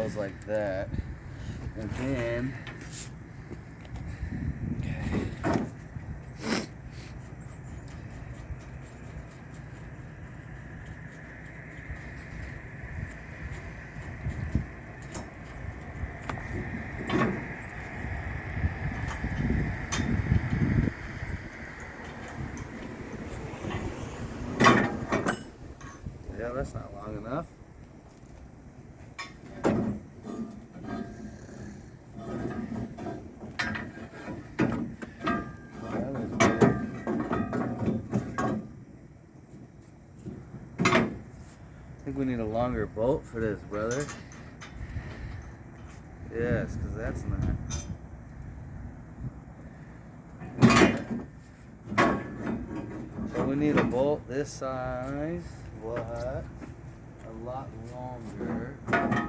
goes like that. And then yeah, that's not long enough. That is good. I think we need a longer bolt for this, brother. Yes, because that's not. So we need a bolt this size, but a lot longer.